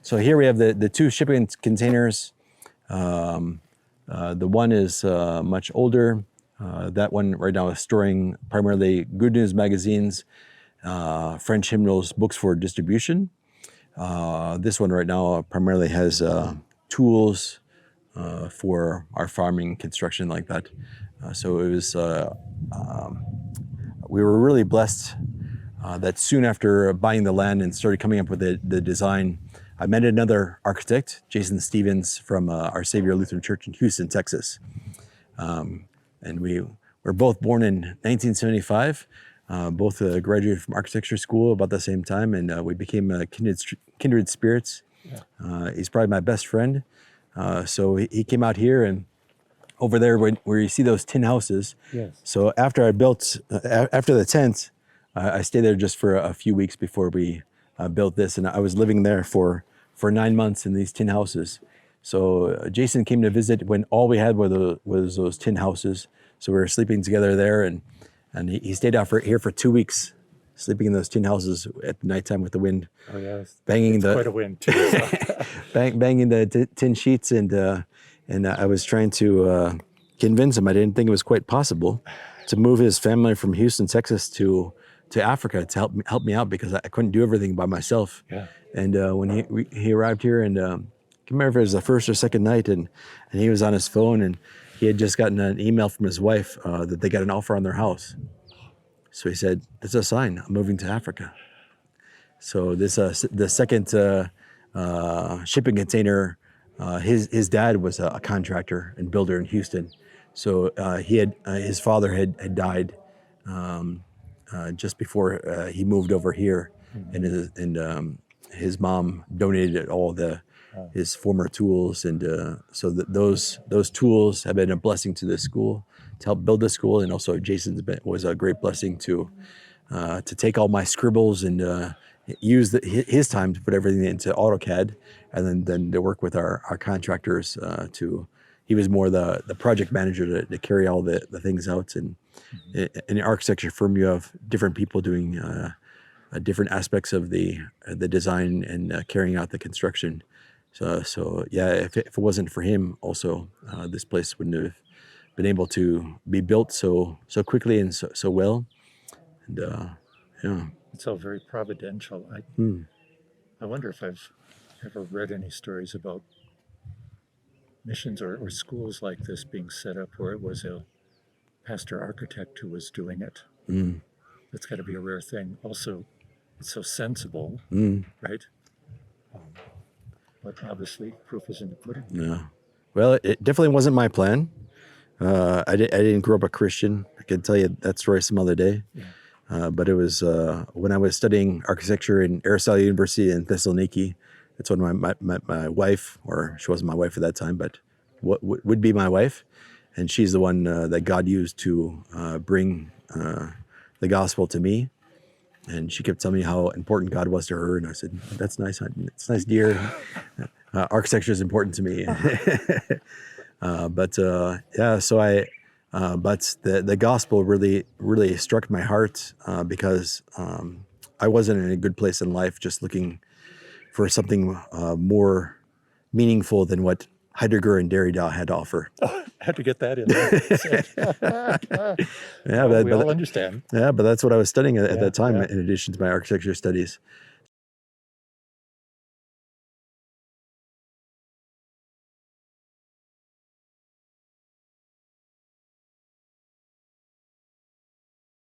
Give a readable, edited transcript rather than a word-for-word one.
So here we have the two shipping containers. The one is much older. That one right now is storing primarily Good News magazines, French hymnals, books for distribution. This one right now primarily has tools for our farming, construction, like that. So it was, we were really blessed that soon after buying the land and started coming up with the design, I met another architect, Jason Stevens, from Our Savior Lutheran Church in Houston, Texas. And we were both born in 1975, both graduated from architecture school about the same time, and we became kindred spirits. Yeah. He's probably my best friend. So he came out here, and over there where you see those tin houses. Yes. So after I built, after the tent, I stayed there just for a few weeks before we built this, and I was living there for 9 months in these tin houses. So Jason came to visit when all we had was those tin houses. So we were sleeping together there, and he stayed out here for 2 weeks, sleeping in those tin houses at nighttime with the wind. Oh yes, banging quite a wind too. So. banging the tin sheets, and I was trying to convince him. I didn't think it was quite possible to move his family from Houston, Texas to Africa to help me out, because I couldn't do everything by myself. Yeah. And when he arrived here, and I can't remember if it was the first or second night, and he was on his phone, and he had just gotten an email from his wife that they got an offer on their house. So he said, "That's a sign. I'm moving to Africa." So this the second shipping container. His dad was a contractor and builder in Houston. So his father had died just before he moved over here, and his mom donated all his former tools, and so those tools have been a blessing to this school, to help build the school, and also Jason's was a great blessing to take all my scribbles and use his time to put everything into AutoCAD, and then to work with our contractors he was more the project manager to carry all the things out. And in an architecture firm, you have different people doing different aspects of the design and carrying out the construction. So yeah, if it wasn't for him also, this place wouldn't have been able to be built so quickly and so well. And yeah. It's all very providential. I wonder if I've ever read any stories about missions or schools like this being set up where it was a pastor architect who was doing it. That's got to be a rare thing. Also, it's so sensible, right? But obviously, proof is in the pudding. Yeah. Well, it definitely wasn't my plan. I didn't grow up a Christian. I can tell you that story some other day. Yeah. But it was when I was studying architecture in Aristotle University in Thessaloniki. That's when my wife, or she wasn't my wife at that time, but what would be my wife, and she's the one that God used to bring the gospel to me. And she kept telling me how important God was to her, and I said, "That's nice, it's nice, dear. Architecture is important to me." But the gospel really struck my heart because I wasn't in a good place in life, just looking for something more meaningful than what Heidegger and Derrida had to offer. Oh, I had to get that in there. Yeah, well, we all understand. Yeah, but that's what I was studying at that time, in addition to my architecture studies.